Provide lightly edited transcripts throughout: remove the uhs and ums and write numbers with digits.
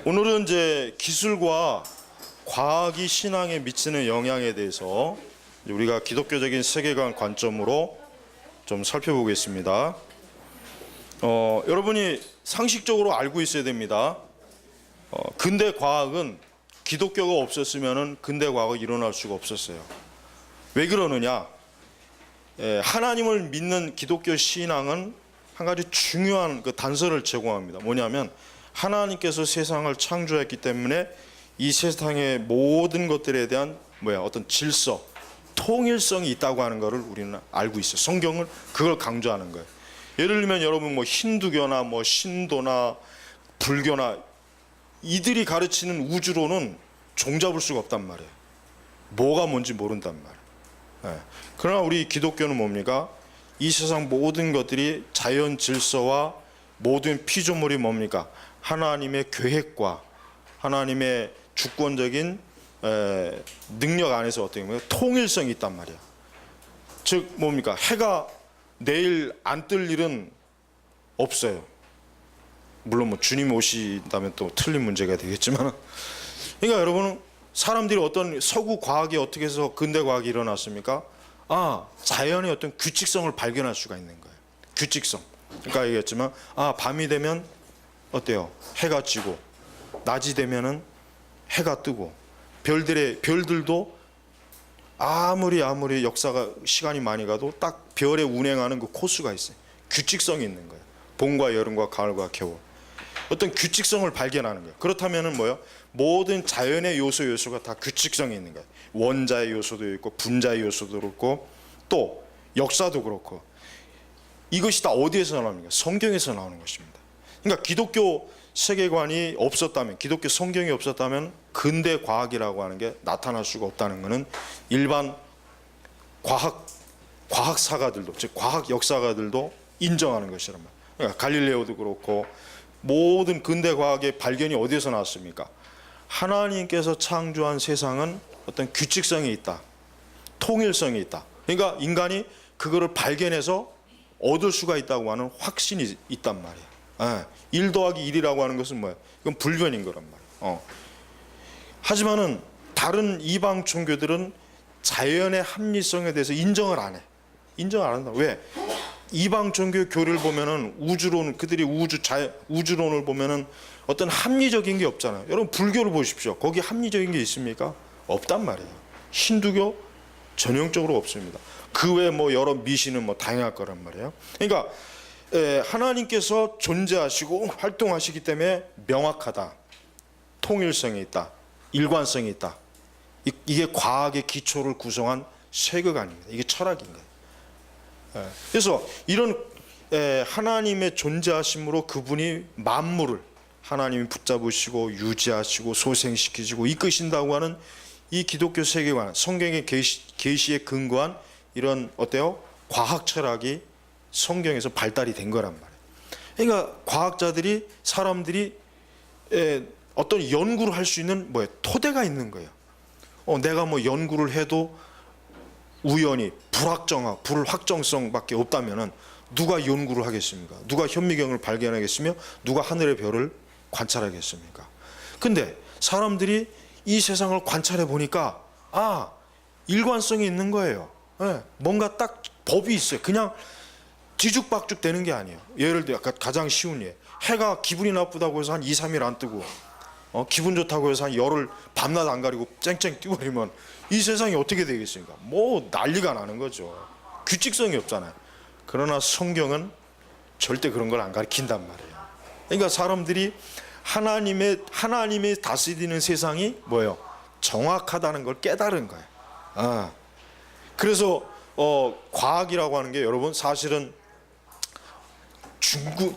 오늘은 이제 기술과 과학이 신앙에 미치는 영향에 대해서 우리가 기독교적인 세계관 관점으로 좀 살펴보겠습니다. 여러분이 상식적으로 알고 있어야 됩니다. 근대 과학은 기독교가 없었으면 근대 과학이 일어날 수가 없었어요. 왜 그러느냐? 하나님을 믿는 기독교 신앙은 한 가지 중요한 그 단서를 제공합니다. 뭐냐면 하나님께서 세상을 창조했기 때문에 이 세상의 모든 것들에 대한 어떤 질서, 통일성이 있다고 하는 것을 우리는 알고 있어요. 성경은 그걸 강조하는 거예요. 예를 들면 여러분 힌두교나 신도나 불교나 이들이 가르치는 우주론은 종잡을 수가 없단 말이에요. 뭐가 뭔지 모른단 말이에요. 그러나 우리 기독교는 뭡니까? 이 세상 모든 것들이 자연 질서와 모든 피조물이 뭡니까? 하나님의 계획과 하나님의 주권적인 능력 안에서 어떻게 보면 통일성이 있단 말이야. 즉 뭡니까? 해가 내일 안 뜰 일은 없어요. 물론 주님 오신다면 또 틀린 문제가 되겠지만, 그러니까 여러분은 사람들이 어떤 서구 과학이 어떻게 해서 근대 과학이 일어났습니까? 자연의 어떤 규칙성을 발견할 수가 있는 거예요. 규칙성. 그러니까 얘기했지만 밤이 되면 어때요? 해가 지고, 낮이 되면은 해가 뜨고, 별들도 아무리 역사가 시간이 많이 가도 딱 별에 운행하는 그 코스가 있어요. 규칙성이 있는 거예요. 봄과 여름과 가을과 겨울. 어떤 규칙성을 발견하는 거예요. 그렇다면은 모든 자연의 요소가 다 규칙성이 있는 거예요. 원자의 요소도 있고 분자의 요소도 그렇고 또 역사도 그렇고, 이것이 다 어디에서 나옵니까? 성경에서 나오는 것입니다. 그러니까 기독교 세계관이 없었다면, 기독교 성경이 없었다면 근대 과학이라고 하는 게 나타날 수가 없다는 것은 일반 과학사가들도, 즉 과학 역사가들도 인정하는 것이란 말이에요. 그러니까 갈릴레오도 그렇고 모든 근대 과학의 발견이 어디에서 나왔습니까? 하나님께서 창조한 세상은 어떤 규칙성이 있다, 통일성이 있다. 그러니까 인간이 그거를 발견해서 얻을 수가 있다고 하는 확신이 있단 말이에요. 1 더하기 1이라고 하는 것은 뭐예요? 이건 불변인 거란 말이에요. 하지만은 다른 이방 종교들은 자연의 합리성에 대해서 인정을 안 해. 인정을 안 한다. 왜? 이방 종교 교리를 보면은 우주론, 그들이 우주론을 보면은 어떤 합리적인 게 없잖아요. 여러분 불교를 보십시오. 거기 합리적인 게 있습니까? 없단 말이에요. 힌두교 전형적으로 없습니다. 그 외에 여러 미신은 다양할 거란 말이에요. 그러니까 하나님께서 존재하시고 활동하시기 때문에 명확하다, 통일성이 있다, 일관성이 있다. 이게 과학의 기초를 구성한 세계관입니다. 이게 철학인 거예요. 그래서 이런 하나님의 존재하심으로 그분이 만물을 하나님이 붙잡으시고 유지하시고 소생시키시고 이끄신다고 하는 이 기독교 세계관, 성경의 계시에 근거한 이런 어때요? 과학 철학이 성경에서 발달이 된 거란 말이에요. 그러니까 과학자들이, 사람들이 어떤 연구를 할 수 있는 토대가 있는 거예요. 내가 연구를 해도 우연히 불확정성밖에 없다면은 누가 연구를 하겠습니까? 누가 현미경을 발견하겠으며 누가 하늘의 별을 관찰하겠습니까? 근데 사람들이 이 세상을 관찰해 보니까 일관성이 있는 거예요. 뭔가 딱 법이 있어요. 그냥 뒤죽박죽 되는 게 아니에요. 예를 들어 가장 쉬운 예, 해가 기분이 나쁘다고 해서 한 2, 3일 안 뜨고 기분 좋다고 해서 한 열흘 밤낮 안 가리고 쨍쨍 뛰어버리면 이 세상이 어떻게 되겠습니까? 난리가 나는 거죠. 규칙성이 없잖아요. 그러나 성경은 절대 그런 걸 안 가르친단 말이에요. 그러니까 사람들이 하나님의 다스리는 세상이 정확하다는 걸 깨달은 거예요. 그래서 과학이라고 하는 게 여러분 사실은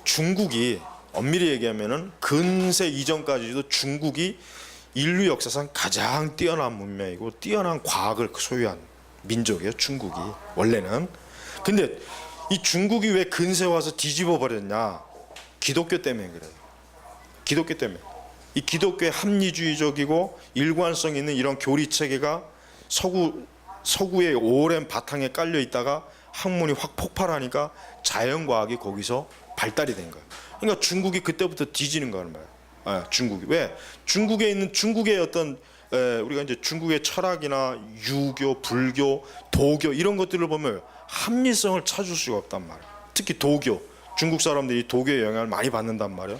중국이 엄밀히 얘기하면은 근세 이전까지도 중국이 인류 역사상 가장 뛰어난 문명이고 뛰어난 과학을 소유한 민족이에요. 중국이 원래는. 근데 이 중국이 왜 근세 와서 뒤집어 버렸냐? 기독교 때문에 그래요. 기독교 때문에. 이 기독교의 합리주의적이고 일관성 있는 이런 교리 체계가 서구의 오랜 바탕에 깔려 있다가 학문이 확 폭발하니까 자연과학이 거기서 발달이 된 거예요. 그러니까 중국이 그때부터 뒤지는 거란 말이에요. 중국이. 왜? 중국에 있는 중국의 어떤 우리가 이제 중국의 철학이나 유교, 불교, 도교 이런 것들을 보면 합리성을 찾을 수가 없단 말이에요. 특히 도교, 중국 사람들이 도교의 영향을 많이 받는단 말이에요.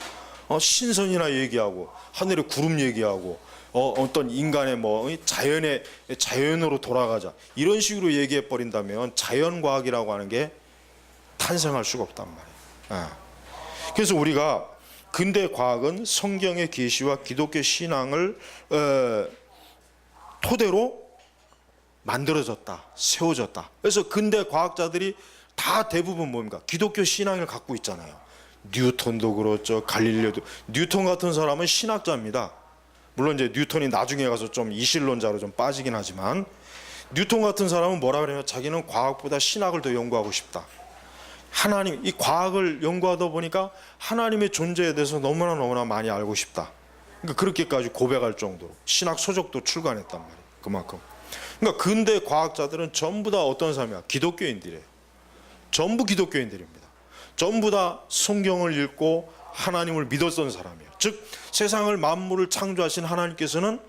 신선이나 얘기하고 하늘의 구름 얘기하고 어떤 인간의 뭐 자연으로 돌아가자 이런 식으로 얘기해 버린다면 자연과학이라고 하는 게 탄생할 수가 없단 말이에요. 그래서 우리가 근대 과학은 성경의 계시와 기독교 신앙을 토대로 만들어졌다, 세워졌다. 그래서 근대 과학자들이 다 대부분 뭡니까? 기독교 신앙을 갖고 있잖아요. 뉴턴도 그렇죠, 갈릴레오도. 뉴턴 같은 사람은 신학자입니다. 물론 이제 뉴턴이 나중에 가서 좀 이실론자로 좀 빠지긴 하지만 뉴턴 같은 사람은 뭐라 그러냐면 자기는 과학보다 신학을 더 연구하고 싶다. 하나님, 이 과학을 연구하다 보니까 하나님의 존재에 대해서 너무나 많이 알고 싶다. 그러니까 그렇게까지 고백할 정도로 신학 서적도 출간했단 말이에요. 그만큼. 그러니까 근대 과학자들은 전부 다 어떤 사람이야? 기독교인들이에요. 전부 기독교인들입니다. 전부 다 성경을 읽고 하나님을 믿었던 사람이에요. 즉 세상을 만물을 창조하신 하나님께서는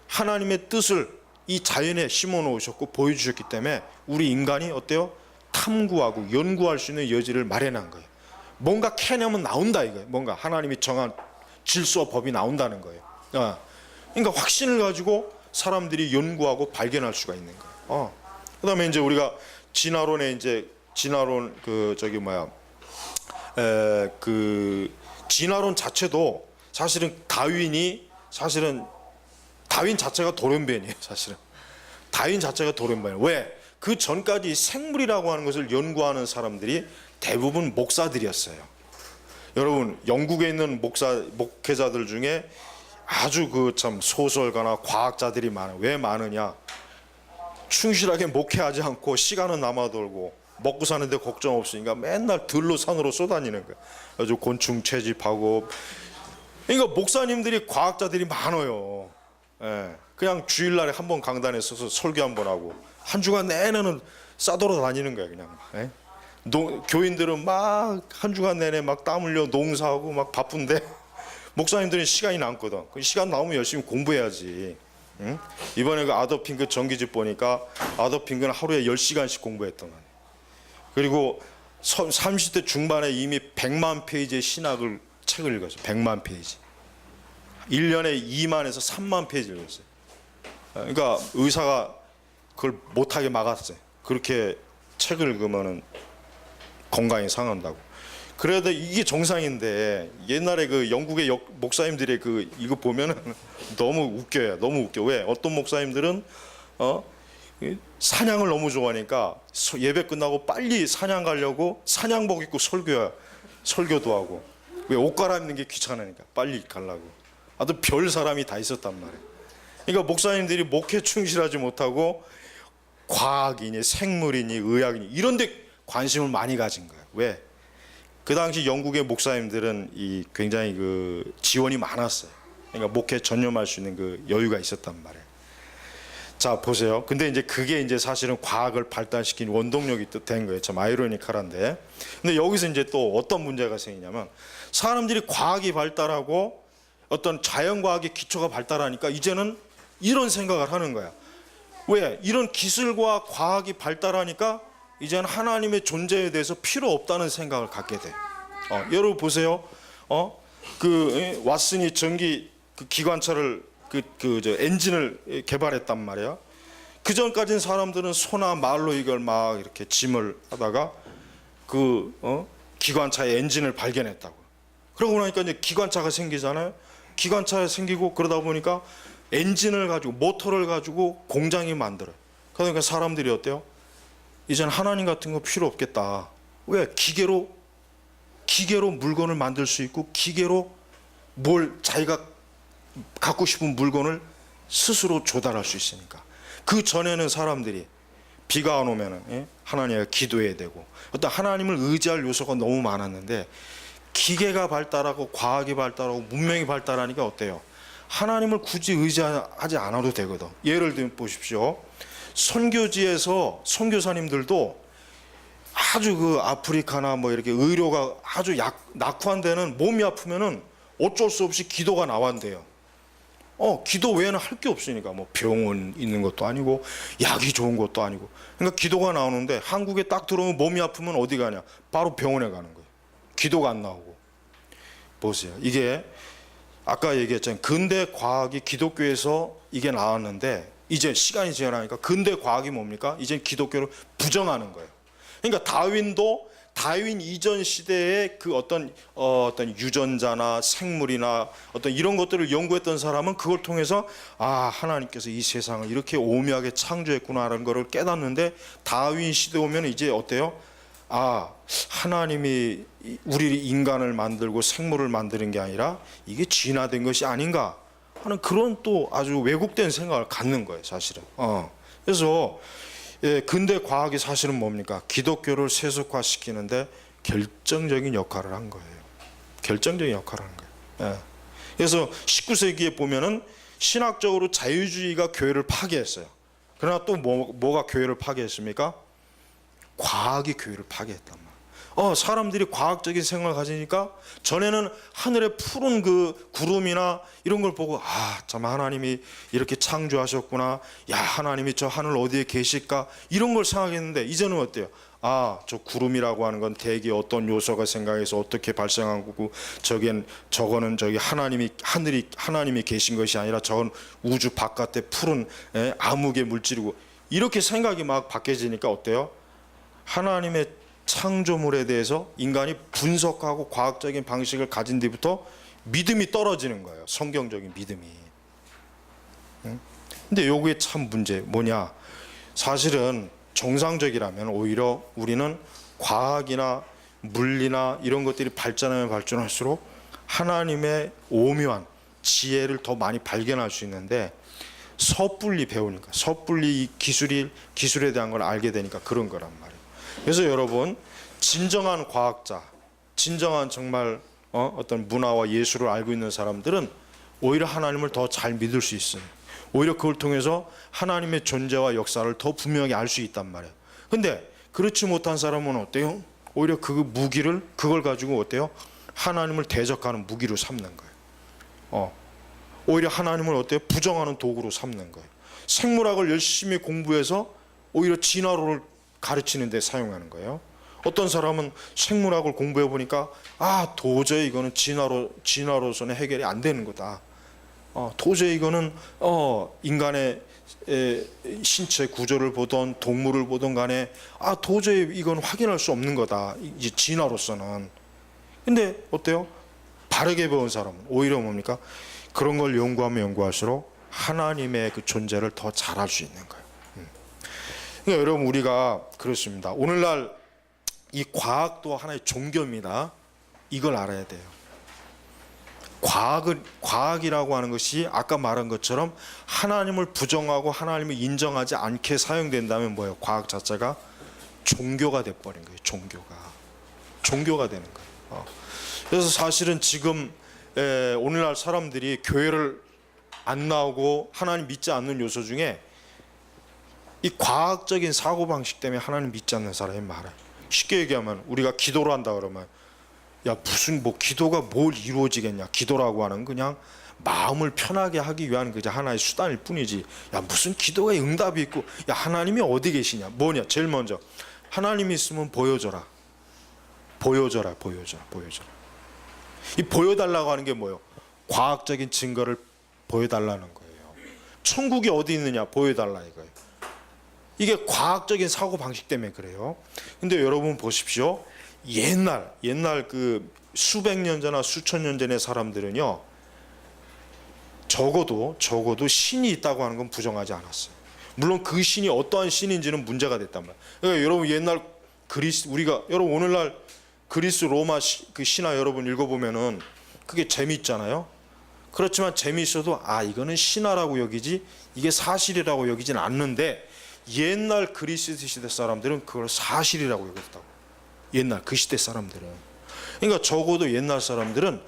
하나님의 뜻을 이 자연에 심어 놓으셨고 보여주셨기 때문에 우리 인간이 어때요? 탐구하고 연구할 수 있는 여지를 마련한 거예요. 뭔가 캐내면 나온다 이거예요. 뭔가 하나님이 정한 질서와 법이 나온다는 거예요. 그러니까 확신을 가지고 사람들이 연구하고 발견할 수가 있는 거예요. 그다음에 이제 우리가 진화론 진화론 자체도 사실은 다윈 자체가 돌연변이에요. 사실은 다윈 자체가 돌연변이에요. 왜? 그 전까지 생물이라고 하는 것을 연구하는 사람들이 대부분 목사들이었어요. 여러분 영국에 있는 목회자들 중에 아주 그 참 소설가나 과학자들이 많아요. 왜 많으냐? 충실하게 목회하지 않고 시간은 남아돌고 먹고 사는데 걱정 없으니까 맨날 들로 산으로 쏘다니는 거예요. 아주 곤충 채집하고. 그러니까 목사님들이 과학자들이 많아요. 그냥 주일날에 한 번 강단에 서서 설교 한 번 하고 한 주간 내내는 싸돌아 다니는 거예요. 그냥 교인들은 막 한 주간 내내 막 땀 흘려 농사하고 막 바쁜데 목사님들은 시간이 남거든. 그 시간 나오면 열심히 공부해야지. 응? 이번에 그 아더 전기집 보니까 아더 핑크는 하루에 10시간씩 공부했던 거예요. 그리고 30대 중반에 이미 100만 페이지의 책을 읽었어요. 100만 페이지. 1년에 2만에서 3만 페이지 읽었어요. 그러니까 의사가 그걸 못하게 막았어요. 그렇게 책을 읽으면 건강이 상한다고. 그래도 이게 정상인데 옛날에 그 영국의 목사님들의 이거 보면은 너무 웃겨요. 너무 웃겨. 왜? 어떤 목사님들은 사냥을 너무 좋아하니까 예배 끝나고 빨리 사냥 가려고 사냥복 입고 설교도 하고. 왜? 옷 갈아입는 게 귀찮으니까 빨리 가려고. 아주 별 사람이 다 있었단 말이에요. 그러니까 목사님들이 목회 충실하지 못하고 과학이니 생물이니 의학이니 이런 데 관심을 많이 가진 거예요. 왜? 그 당시 영국의 목사님들은 굉장히 그 지원이 많았어요. 그러니까 목회 전념할 수 있는 그 여유가 있었단 말이에요. 자, 보세요. 근데 이제 그게 이제 사실은 과학을 발달시킨 원동력이 또 된 거예요. 참 아이러니컬한데. 근데 여기서 이제 또 어떤 문제가 생기냐면 사람들이 과학이 발달하고 어떤 자연과학의 기초가 발달하니까 이제는 이런 생각을 하는 거야. 왜? 이런 기술과 과학이 발달하니까 이제는 하나님의 존재에 대해서 필요 없다는 생각을 갖게 돼. 여러분 보세요. 왓슨이 전기 기관차를 엔진을 개발했단 말이야. 그 전까진 사람들은 소나 말로 이걸 막 이렇게 짐을 하다가 기관차의 엔진을 발견했다고. 그러고 나니까 이제 기관차가 생기잖아요. 기관차가 생기고 그러다 보니까 엔진을 가지고 모터를 가지고 공장이 만들어요. 그러니까 사람들이 어때요? 이제는 하나님 같은 거 필요 없겠다. 왜? 기계로 물건을 만들 수 있고 기계로 자기가 갖고 싶은 물건을 스스로 조달할 수 있으니까. 그 전에는 사람들이 비가 안 오면은 하나님께 기도해야 되고 어떤 하나님을 의지할 요소가 너무 많았는데 기계가 발달하고 과학이 발달하고 문명이 발달하니까 어때요? 하나님을 굳이 의지하지 않아도 되거든. 예를 들면 보십시오. 선교지에서 선교사님들도 아주 그 아프리카나 뭐 이렇게 의료가 아주 낙후한 데는 몸이 아프면은 어쩔 수 없이 기도가 나왔대요. 기도 외에는 할 게 없으니까 뭐 병원 있는 것도 아니고 약이 좋은 것도 아니고. 그러니까 기도가 나오는데 한국에 딱 들어오면 몸이 아프면 어디 가냐? 바로 병원에 가는 거예요. 기도가 안 나오고. 보세요. 이게 아까 얘기했잖아요. 근대 과학이 기독교에서 이게 나왔는데 이제 시간이 지나니까 근대 과학이 뭡니까? 이제 기독교를 부정하는 거예요. 그러니까 다윈 이전 시대의 그 어떤 유전자나 생물이나 어떤 이런 것들을 연구했던 사람은 그걸 통해서 하나님께서 이 세상을 이렇게 오묘하게 창조했구나라는 것을 깨닫는데 다윈 시대 오면 이제 어때요? 하나님이 우리 인간을 만들고 생물을 만드는 게 아니라 이게 진화된 것이 아닌가 하는 그런 또 아주 왜곡된 생각을 갖는 거예요, 사실은. 그래서 근대 과학이 사실은 뭡니까? 기독교를 세속화시키는데 결정적인 역할을 한 거예요. 결정적인 역할을 한 거예요. 그래서 19세기에 보면은 신학적으로 자유주의가 교회를 파괴했어요. 그러나 또 뭐가 교회를 파괴했습니까? 과학이 교회를 파괴했단 말이에요. 사람들이 과학적인 생각을 가지니까 전에는 하늘에 푸른 그 구름이나 이런 걸 보고 참 하나님이 이렇게 창조하셨구나. 야, 하나님이 저 하늘 어디에 계실까? 이런 걸 생각했는데 이제는 어때요? 저 구름이라고 하는 건 대기에 어떤 요소가 생각해서 어떻게 발생한 거고 저거는 저기 하나님이 계신 것이 아니라 저건 우주 바깥에 푸른 암흑의 물질이고 이렇게 생각이 막 바뀌어지니까 어때요? 하나님의 창조물에 대해서 인간이 분석하고 과학적인 방식을 가진 뒤부터 믿음이 떨어지는 거예요. 성경적인 믿음이. 근데 여기에 참 문제 뭐냐? 사실은 정상적이라면 오히려 우리는 과학이나 물리나 이런 것들이 발전하면 발전할수록 하나님의 오묘한 지혜를 더 많이 발견할 수 있는데 섣불리 배우니까 섣불리 이 기술에 대한 걸 알게 되니까 그런 거란 말이에요. 그래서 여러분 진정한 과학자, 진정한 정말 어떤 문화와 예술을 알고 있는 사람들은 오히려 하나님을 더 잘 믿을 수 있어요. 오히려 그걸 통해서 하나님의 존재와 역사를 더 분명히 알 수 있단 말이에요. 근데 그렇지 못한 사람은 어때요? 오히려 그걸 가지고 어때요? 하나님을 대적하는 무기로 삼는 거예요. 오히려 하나님을 어때요? 부정하는 도구로 삼는 거예요. 생물학을 열심히 공부해서 오히려 진화론을 가르치는 데 사용하는 거예요. 어떤 사람은 생물학을 공부해 보니까 도저히 이거는 진화로서는 해결이 안 되는 거다. 도저히 이거는 인간의 신체 구조를 보던 동물을 보던 간에 도저히 이건 확인할 수 없는 거다. 이제 진화로서는. 근데 어때요? 바르게 배운 사람은 오히려 뭡니까? 그런 걸 연구하면 연구할수록 하나님의 그 존재를 더 잘 알 수 있는 거예요. 그러니까 여러분 우리가 그렇습니다. 오늘날 이 과학도 하나의 종교입니다. 이걸 알아야 돼요. 과학이라고 하는 것이 아까 말한 것처럼 하나님을 부정하고 하나님을 인정하지 않게 사용된다면 뭐예요? 과학 자체가 종교가 돼버린 거예요. 종교가 되는 거예요. 그래서 사실은 지금 오늘날 사람들이 교회를 안 나오고 하나님 믿지 않는 요소 중에 이 과학적인 사고방식 때문에 하나님 믿지 않는 사람이 많아요. 쉽게 얘기하면 우리가 기도를 한다 그러면 무슨 기도가 뭘 이루어지겠냐. 기도라고 하는 그냥 마음을 편하게 하기 위한 그저 하나의 수단일 뿐이지. 무슨 기도에 응답이 있고 하나님이 어디 계시냐. 뭐냐. 제일 먼저 하나님이 있으면 보여줘라. 이 보여달라고 하는 게 뭐예요? 과학적인 증거를 보여달라는 거예요. 천국이 어디 있느냐 보여달라 이거예요. 이게 과학적인 사고 방식 때문에 그래요. 근데 여러분 보십시오. 옛날 그 수백 년 전이나 수천 년 전의 사람들은요, 적어도 신이 있다고 하는 건 부정하지 않았어요. 물론 그 신이 어떠한 신인지는 문제가 됐단 말이에요. 그러니까 여러분 옛날 여러분 오늘날 그리스 로마 그 신화 여러분 읽어보면은 그게 재미있잖아요. 그렇지만 재미있어도 이거는 신화라고 여기지 이게 사실이라고 여기진 않는데 옛날 그리스 시대 사람들은 그걸 사실이라고 여겼다고. 옛날 그 시대 사람들은. 그러니까 적어도 옛날 사람들은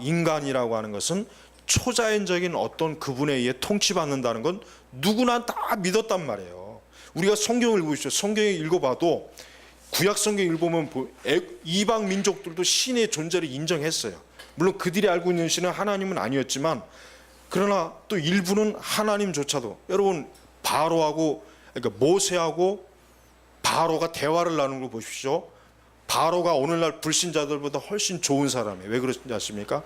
인간이라고 하는 것은 초자연적인 어떤 그분에 의해 통치받는다는 건 누구나 다 믿었단 말이에요. 우리가 성경을 읽으시죠. 성경을 읽어봐도 구약 성경 읽어보면 이방 민족들도 신의 존재를 인정했어요. 물론 그들이 알고 있는 신은 하나님은 아니었지만, 그러나 또 일부는 하나님조차도, 여러분 바로하고, 그러니까 모세하고 바로가 대화를 나누는 걸 보십시오. 바로가 오늘날 불신자들보다 훨씬 좋은 사람이에요. 왜 그러지 않습니까?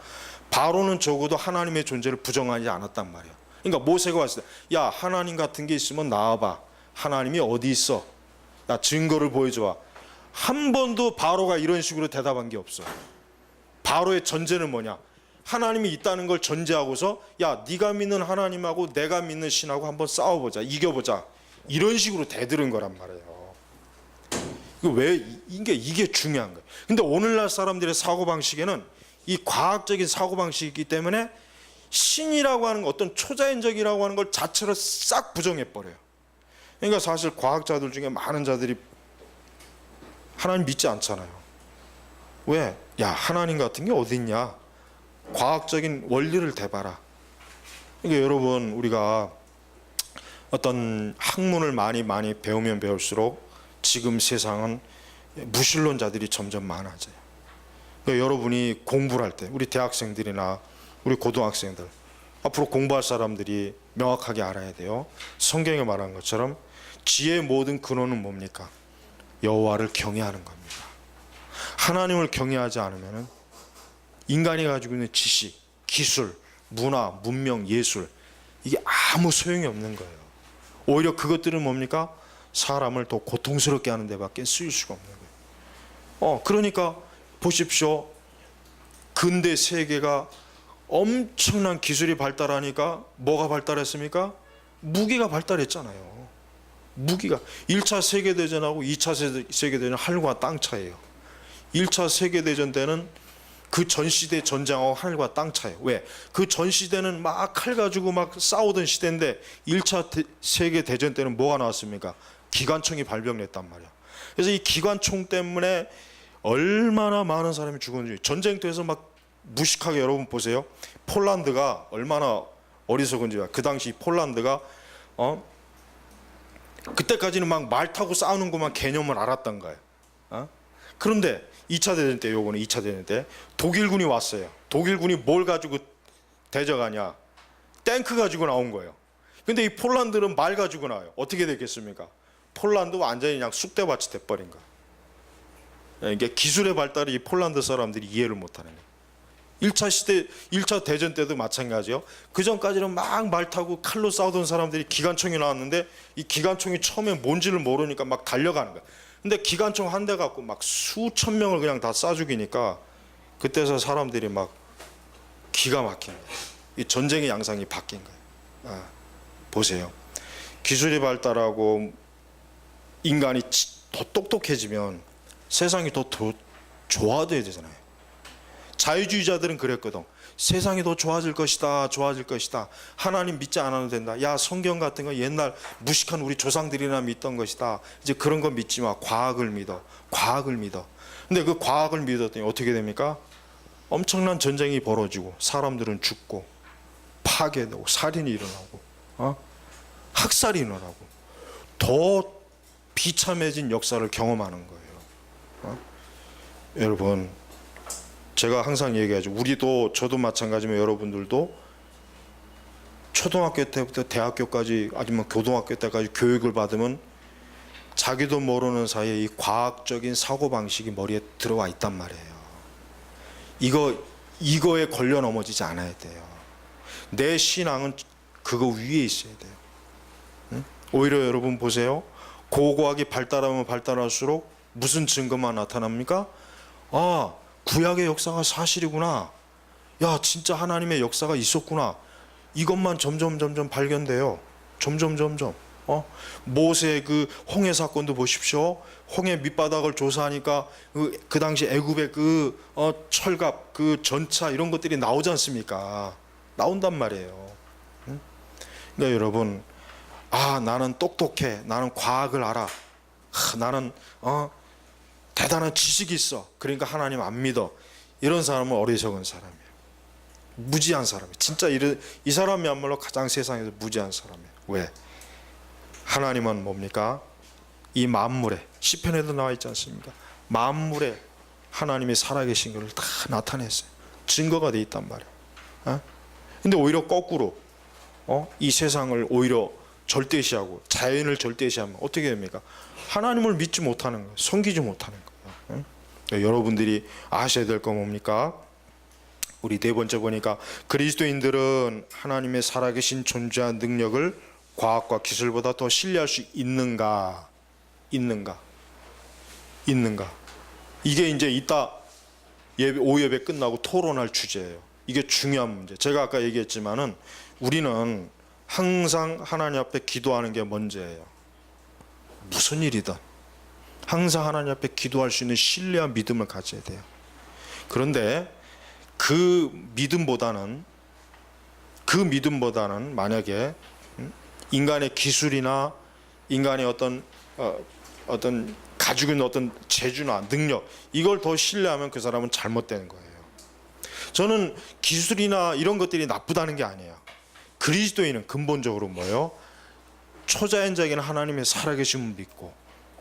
바로는 적어도 하나님의 존재를 부정하지 않았단 말이에요. 그러니까 모세가 왔을 때, 야, 하나님 같은 게 있으면 나와봐. 하나님이 어디 있어? 나 증거를 보여줘봐. 한 번도 바로가 이런 식으로 대답한 게 없어요. 바로의 전제는 뭐냐? 하나님이 있다는 걸 전제하고서, 야, 네가 믿는 하나님하고 내가 믿는 신하고 한번 싸워보자, 이겨보자, 이런 식으로 대들은 거란 말이에요. 이게 중요한 거예요. 근데 오늘날 사람들의 사고방식에는 이 과학적인 사고방식이기 때문에 신이라고 하는 어떤 초자연적이라고 하는 걸 자체로 싹 부정해버려요. 그러니까 사실 과학자들 중에 많은 자들이 하나님 믿지 않잖아요. 왜? 야, 하나님 같은 게 어디 있냐? 과학적인 원리를 대봐라. 그러니까 여러분, 우리가 어떤 학문을 많이 배우면 배울수록 지금 세상은 무신론자들이 점점 많아져요. 그러니까 여러분이 공부를 할 때, 우리 대학생들이나 우리 고등학생들, 앞으로 공부할 사람들이 명확하게 알아야 돼요. 성경에 말한 것처럼 지혜의 모든 근원은 뭡니까? 여호와를 경외하는 겁니다. 하나님을 경외하지 않으면 인간이 가지고 있는 지식, 기술, 문화, 문명, 예술, 이게 아무 소용이 없는 거예요. 오히려 그것들은 뭡니까? 사람을 더 고통스럽게 하는 데밖에 쓰일 수가 없는 거예요. 그러니까 보십시오. 근대 세계가 엄청난 기술이 발달하니까 뭐가 발달했습니까? 무기가 발달했잖아요. 무기가 1차 세계대전하고 2차 세계대전 하늘과 땅 차이에요. 1차 세계대전 때는 그 전시대 전장하고 하늘과 땅 차이에요. 왜? 그 전시대는 막 칼 가지고 막 싸우던 시대인데 1차 세계대전 때는 뭐가 나왔습니까? 기관총이 발병했단 말이야. 그래서 이 기관총 때문에 얼마나 많은 사람이 죽었는지, 전쟁터에서 막 무식하게, 여러분 보세요. 폴란드가 얼마나 어리석은지. 그 당시 폴란드가 그때까지는 막 말 타고 싸우는 것만 개념을 알았던 거예요. 그런데 2차 대전 때, 요거는 2차 대전 때 독일군이 왔어요. 독일군이 뭘 가지고 대적하냐? 탱크 가지고 나온 거예요. 근데 이 폴란드는 말 가지고 나와요. 어떻게 되겠습니까? 폴란드 완전히 그냥 쑥대밭이 돼버린 거예요. 이게 기술의 발달을 이 폴란드 사람들이 이해를 못하는 거예요. 1차 대전 때도 마찬가지요. 그 전까지는 막 말 타고 칼로 싸우던 사람들이 기관총이 나왔는데 이 기관총이 처음에 뭔지를 모르니까 막 달려가는 거예요. 근데 기관총 한 대 갖고 막 수천 명을 그냥 다 쏴 죽이니까 그때서 사람들이 막 기가 막힌 거예요. 이 전쟁의 양상이 바뀐 거예요. 보세요. 기술이 발달하고 인간이 더 똑똑해지면 세상이 더 좋아져야 되잖아요. 자유주의자들은 그랬거든. 세상이 더 좋아질 것이다, 좋아질 것이다. 하나님 믿지 않아도 된다. 야, 성경 같은 거 옛날 무식한 우리 조상들이나 믿던 것이다. 이제 그런 거 믿지 마. 과학을 믿어. 과학을 믿어. 근데 그 과학을 믿었더니 어떻게 됩니까? 엄청난 전쟁이 벌어지고 사람들은 죽고 파괴되고 살인이 일어나고 학살이 일어나고 더 비참해진 역사를 경험하는 거예요. 여러분, 제가 항상 얘기하죠. 우리도, 저도 마찬가지면 여러분들도 초등학교 때부터 대학교까지 아니면 고등학교 때까지 교육을 받으면 자기도 모르는 사이에 이 과학적인 사고방식이 머리에 들어와 있단 말이에요. 이거에 걸려 넘어지지 않아야 돼요. 내 신앙은 그거 위에 있어야 돼요. 응? 오히려 여러분 보세요. 고고학이 발달하면 발달할수록 무슨 증거만 나타납니까? 구약의 역사가 사실이구나. 야, 진짜 하나님의 역사가 있었구나. 이것만 점점 발견돼요. 점점. 모세의 그 홍해 사건도 보십시오. 홍해 밑바닥을 조사하니까 그 당시 애굽의 그 철갑, 그 전차 이런 것들이 나오지 않습니까? 나온단 말이에요. 응? 그러니까 여러분, 나는 똑똑해. 나는 과학을 알아. 나는 대단한 지식이 있어. 그러니까 하나님 안 믿어. 이런 사람은 어리석은 사람이에요. 무지한 사람이에요. 진짜 이 사람이야말로 가장 세상에서 무지한 사람이에요. 왜? 하나님은 뭡니까? 이 만물에, 시편에도 나와 있지 않습니까? 만물에 하나님이 살아계신 것을 다 나타냈어요. 증거가 돼 있단 말이에요. 근데 오히려 거꾸로 이 세상을 오히려 절대시하고 자연을 절대시하면 어떻게 됩니까? 하나님을 믿지 못하는 거예요. 섬기지 못하는 거예요. 여러분들이 아셔야 될 건 뭡니까? 우리 네 번째 보니까 그리스도인들은 하나님의 살아계신 존재한 능력을 과학과 기술보다 더 신뢰할 수 있는가? 이게 이제 이따 오예배 끝나고 토론할 주제예요. 이게 중요한 문제. 제가 아까 얘기했지만은 우리는 항상 하나님 앞에 기도하는 게 먼저예요. 무슨 일이든 항상 하나님 앞에 기도할 수 있는 신뢰와 믿음을 가져야 돼요. 그런데 그 믿음보다는 만약에 인간의 기술이나 인간의 어떤 가지고 있는 어떤 재주나 능력, 이걸 더 신뢰하면 그 사람은 잘못되는 거예요. 저는 기술이나 이런 것들이 나쁘다는 게 아니에요. 그리스도인은 근본적으로 뭐예요? 초자연적인 하나님의 살아계심을 믿고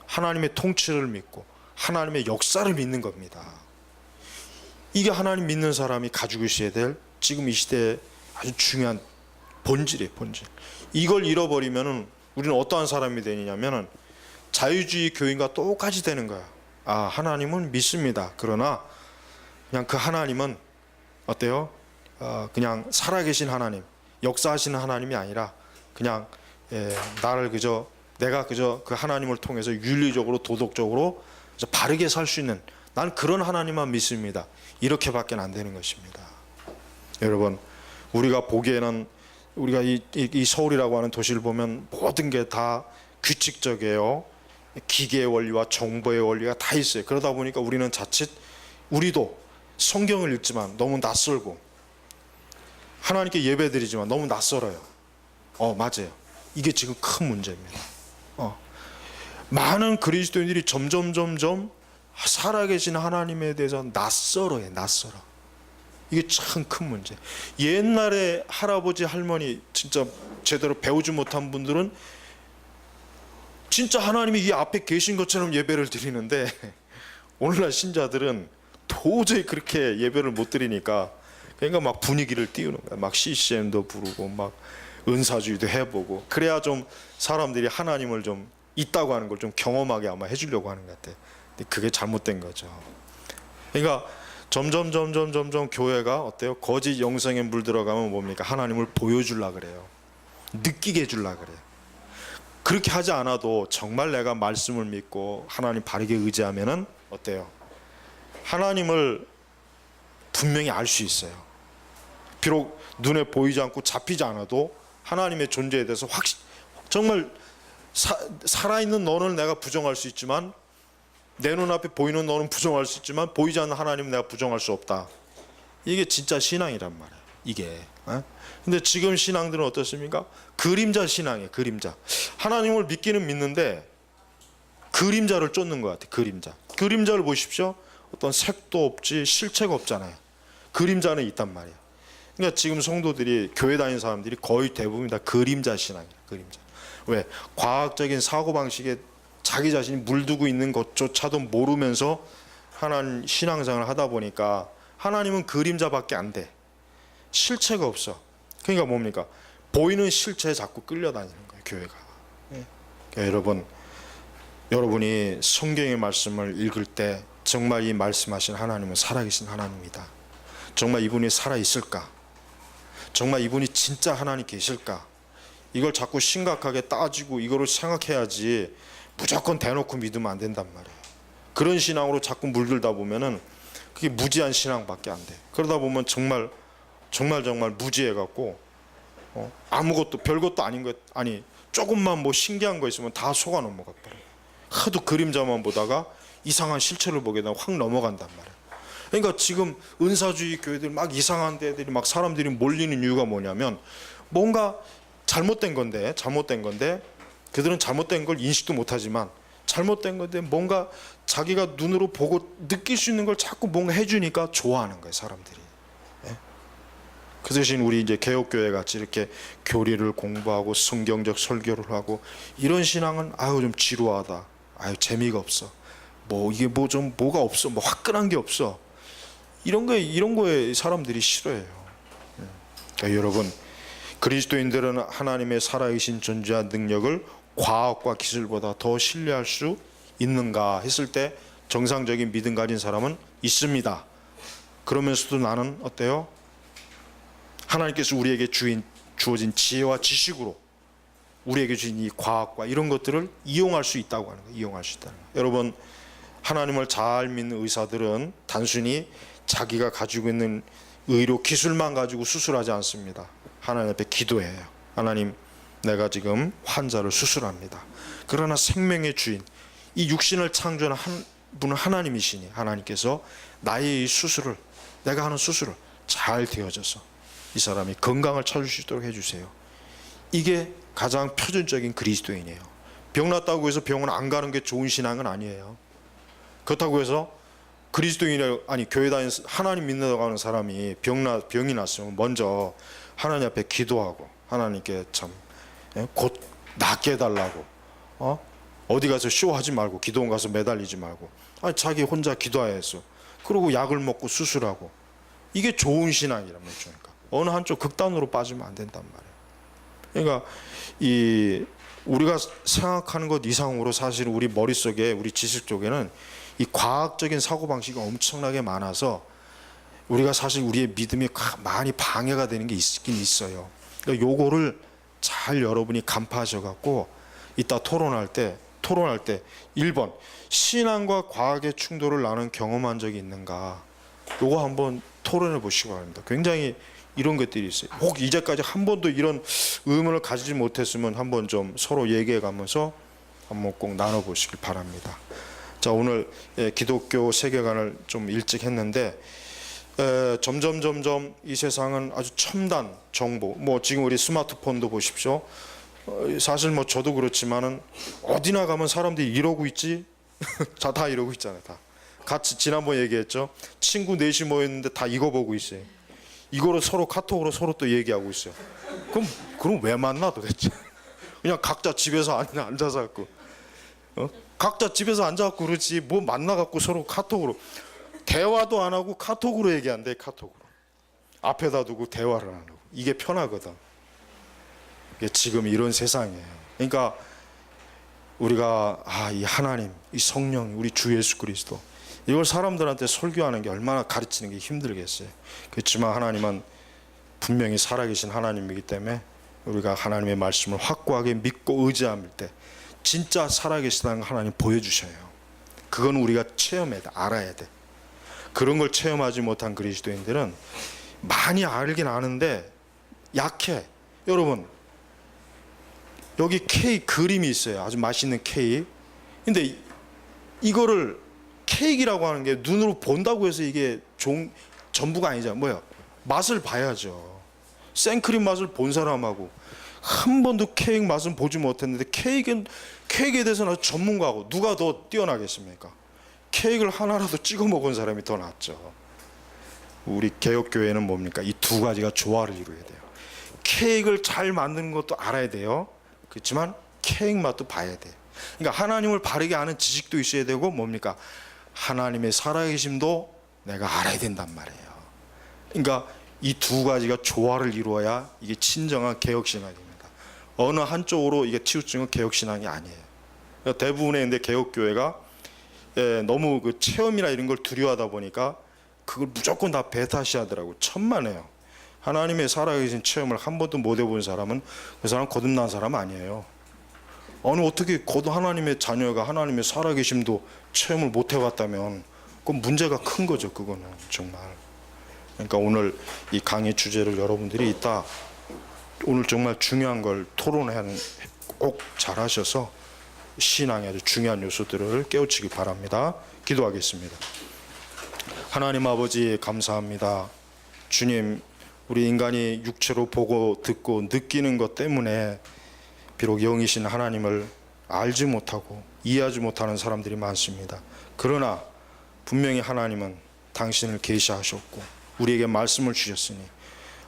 하나님의 통치를 믿고 하나님의 역사를 믿는 겁니다. 이게 하나님 믿는 사람이 가지고 있어야 될 지금 이 시대에 아주 중요한 본질이에요. 본질. 이걸 잃어버리면은 우리는 어떠한 사람이 되느냐면은 자유주의 교인과 똑같이 되는 거야. 하나님은 믿습니다. 그러나 그냥 그 하나님은 어때요? 그냥 살아계신 하나님, 역사하시는 하나님이 아니라 그냥 내가 그저 그 하나님을 통해서 윤리적으로 도덕적으로 바르게 살 수 있는, 난 그런 하나님만 믿습니다. 이렇게밖에 안 되는 것입니다. 여러분, 우리가 보기에는 우리가 이 서울이라고 하는 도시를 보면 모든 게 다 규칙적이에요. 기계의 원리와 정보의 원리가 다 있어요. 그러다 보니까 우리는 자칫 우리도 성경을 읽지만 너무 낯설고 하나님께 예배드리지만 너무 낯설어요. 맞아요. 이게 지금 큰 문제입니다. 많은 그리스도인들이 점점 살아계신 하나님에 대해서 낯설어. 이게 참 큰 문제. 옛날에 할아버지 할머니 진짜 제대로 배우지 못한 분들은 진짜 하나님이 이 앞에 계신 것처럼 예배를 드리는데 오늘날 신자들은 도저히 그렇게 예배를 못 드리니까 그러니까 막 분위기를 띄우는 거야. 막 CCM도 부르고 막 은사주의도 해보고, 그래야 좀 사람들이 하나님을 좀 있다고 하는 걸 좀 경험하게 아마 해주려고 하는 것 같아. 근데 그게 잘못된 거죠. 그러니까 점점 교회가 어때요? 거짓 영성에 물들어가면 뭡니까? 하나님을 보여주려 그래요. 느끼게 해주려 그래요. 그렇게 하지 않아도 정말 내가 말씀을 믿고 하나님 바르게 의지하면은 어때요? 하나님을 분명히 알 수 있어요. 비록 눈에 보이지 않고 잡히지 않아도 하나님의 존재에 대해서 정말 살아있는 너는 내가 부정할 수 있지만, 내 눈앞에 보이는 너는 부정할 수 있지만 보이지 않는 하나님은 내가 부정할 수 없다. 이게 진짜 신앙이란 말이에요. 이게. 근데 지금 신앙들은 어떻습니까? 그림자 신앙이에요. 그림자. 하나님을 믿기는 믿는데 그림자를 쫓는 것 같아요. 그림자를 보십시오. 어떤 색도 없지 실체가 없잖아요. 그림자는 있단 말이에요. 그러니까 지금 성도들이, 교회 다니는 사람들이 거의 대부분 다 그림자 신앙이에요. 그림자. 왜? 과학적인 사고방식에 자기 자신이 물들고 있는 것조차도 모르면서 하나님 신앙생활을 하다 보니까 하나님은 그림자밖에 안 돼. 실체가 없어. 그러니까 뭡니까? 보이는 실체에 자꾸 끌려다니는 거예요, 교회가. 그러니까 여러분이 성경의 말씀을 읽을 때 정말 이 말씀하신 하나님은 살아계신 하나님이다. 정말 이분이 살아있을까? 정말 이분이 진짜 하나님 계실까? 이걸 자꾸 심각하게 따지고 이거를 생각해야지 무조건 대놓고 믿으면 안 된단 말이에요. 그런 신앙으로 자꾸 물들다 보면은 그게 무지한 신앙밖에 안 돼. 그러다 보면 정말 무지해갖고 아무것도 별것도 아닌 것, 아니 조금만 뭐 신기한 거 있으면 다 속아 넘어가 버려요. 하도 그림자만 보다가 이상한 실체를 보게 되면 확 넘어간단 말이에요. 그러니까 지금 은사주의 교회들 막 이상한 데들이 막 사람들이 몰리는 이유가 뭐냐면 뭔가 잘못된 건데 그들은 잘못된 걸 인식도 못하지만 잘못된 건데 뭔가 자기가 눈으로 보고 느낄 수 있는 걸 자꾸 뭔가 해주니까 좋아하는 거예요, 사람들이. 그 대신 우리 이제 개혁교회 같이 이렇게 교리를 공부하고 성경적 설교를 하고 이런 신앙은 좀 지루하다, 재미가 없어, 뭐 이게 뭐가 없어, 뭐 화끈한 게 없어, 이런 거에 사람들이 싫어해요. 그러니까 여러분, 그리스도인들은 하나님의 살아계신 존재와 능력을 과학과 기술보다 더 신뢰할 수 있는가 했을 때 정상적인 믿음 가진 사람은 있습니다. 그러면서도 나는 어때요? 하나님께서 우리에게 주어진 지혜와 지식으로 우리에게 주신 이 과학과 이런 것들을 이용할 수 있다고 하는 거예요. 이용할 수 있다는 거예요. 여러분, 하나님을 잘 믿는 의사들은 단순히 자기가 가지고 있는 의료 기술만 가지고 수술하지 않습니다. 하나님 앞에 기도해요. 하나님, 내가 지금 환자를 수술합니다. 그러나 생명의 주인, 이 육신을 창조한 분은 하나님이시니 하나님께서 나의 이 수술을, 내가 하는 수술을 잘 되어져서 이 사람이 건강을 찾을 수 있도록 해주세요. 이게 가장 표준적인 그리스도인이에요. 병났다고 해서 병원 안 가는 게 좋은 신앙은 아니에요. 그렇다고 해서 그리스도인이 아니 교회 다니는 하나님 믿는다고 하는 사람이 병이 났으면 먼저 하나님 앞에 기도하고 하나님께 참 곧 낫게 해달라고 어디 가서 쇼하지 말고 기도원 가서 매달리지 말고 아니 자기 혼자 기도해서 그리고 약을 먹고 수술하고 이게 좋은 신앙이란 말이죠. 그러니까 어느 한쪽 극단으로 빠지면 안 된단 말이에요. 그러니까 이 우리가 생각하는 것 이상으로 사실 우리 머릿속에 우리 지식 쪽에는 이 과학적인 사고방식이 엄청나게 많아서 우리가 사실 우리의 믿음이 많이 방해가 되는 게 있긴 있어요. 그러니까 요거를 잘 여러분이 간파하셔 갖고 이따 토론할 때 1번 신앙과 과학의 충돌을 나는 경험한 적이 있는가, 요거 한번 토론해 보시기 바랍니다. 굉장히 이런 것들이 있어요. 혹 이제까지 한 번도 이런 의문을 가지지 못했으면 한번 좀 서로 얘기해 가면서 한번 꼭 나눠 보시길 바랍니다. 자, 오늘 기독교 세계관을 좀 일찍 했는데 점점 이 세상은 아주 첨단 정보, 뭐 지금 우리 스마트폰도 보십시오. 사실 뭐 저도 그렇지만은 어디나 가면 사람들이 이러고 있지. 다 이러고 있잖아요. 다 같이 지난번 얘기했죠. 친구 넷이 모였는데 다 이거 보고 있어요. 이거를 서로 카톡으로 서로 또 얘기하고 있어요. 그럼 왜 만나 도대체? 그냥 각자 집에서 앉아서 갖고 각자 집에서 앉아갖고 그렇지 뭐 만나갖고 서로 카톡으로 대화도 안 하고 카톡으로 얘기한대. 카톡으로 앞에다 두고 대화를 안 하고 이게 편하거든. 이게 지금 이런 세상이에요. 그러니까 우리가 이 하나님, 이 성령, 우리 주 예수 그리스도 이걸 사람들한테 설교하는 게 얼마나 가르치는 게 힘들겠어요. 그렇지만 하나님은 분명히 살아계신 하나님이기 때문에 우리가 하나님의 말씀을 확고하게 믿고 의지할 때 진짜 살아계시다는 걸 하나님 보여주셔요. 그건 우리가 체험해야 돼, 알아야 돼. 그런 걸 체험하지 못한 그리스도인들은 많이 알긴 아는데 약해. 여러분, 여기 케이크 그림이 있어요. 아주 맛있는 케이크. 근데 이거를 케이크라고 하는 게 눈으로 본다고 해서 이게 전부가 아니잖아요. 뭐야? 맛을 봐야죠. 생크림 맛을 본 사람하고 한 번도 케이크 맛은 보지 못했는데 케이크에 대해서는 아주 전문가고 누가 더 뛰어나겠습니까? 케이크를 하나라도 찍어 먹은 사람이 더 낫죠. 우리 개혁교회는 뭡니까? 이 두 가지가 조화를 이루어야 돼요. 케이크를 잘 만드는 것도 알아야 돼요. 그렇지만 케이크 맛도 봐야 돼요. 그러니까 하나님을 바르게 아는 지식도 있어야 되고 뭡니까? 하나님의 살아계심도 내가 알아야 된단 말이에요. 그러니까 이 두 가지가 조화를 이루어야 이게 진정한 개혁신앙입니다. 어느 한쪽으로 이게 치우치는 개혁신앙이 아니에요. 그러니까 대부분의 근데 개혁교회가 너무 그 체험이나 이런 걸 두려워하다 보니까 그걸 무조건 다 배타시하더라고요. 천만에요. 하나님의 살아계신 체험을 한 번도 못 해본 사람은 그 사람 거듭난 사람 아니에요. 아니 어떻게 하나님의 자녀가 하나님의 살아계심도 체험을 못 해봤다면 그건 문제가 큰 거죠. 그거는 정말. 그러니까 오늘 이 강의 주제를 여러분들이 이따 오늘 정말 중요한 걸 토론하는 꼭 잘하셔서 신앙의 아주 중요한 요소들을 깨우치기 바랍니다. 기도하겠습니다. 하나님 아버지 감사합니다. 주님, 우리 인간이 육체로 보고 듣고 느끼는 것 때문에 비록 영이신 하나님을 알지 못하고 이해하지 못하는 사람들이 많습니다. 그러나 분명히 하나님은 당신을 계시하셨고 우리에게 말씀을 주셨으니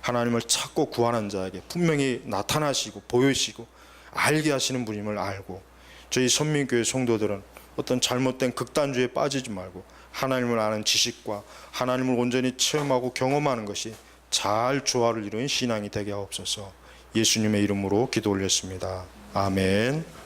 하나님을 찾고 구하는 자에게 분명히 나타나시고 보여주시고 알게 하시는 분임을 알고 저희 선민교회 성도들은 어떤 잘못된 극단주의에 빠지지 말고 하나님을 아는 지식과 하나님을 온전히 체험하고 경험하는 것이 잘 조화를 이루는 신앙이 되게 하옵소서. 예수님의 이름으로 기도 올렸습니다. 아멘.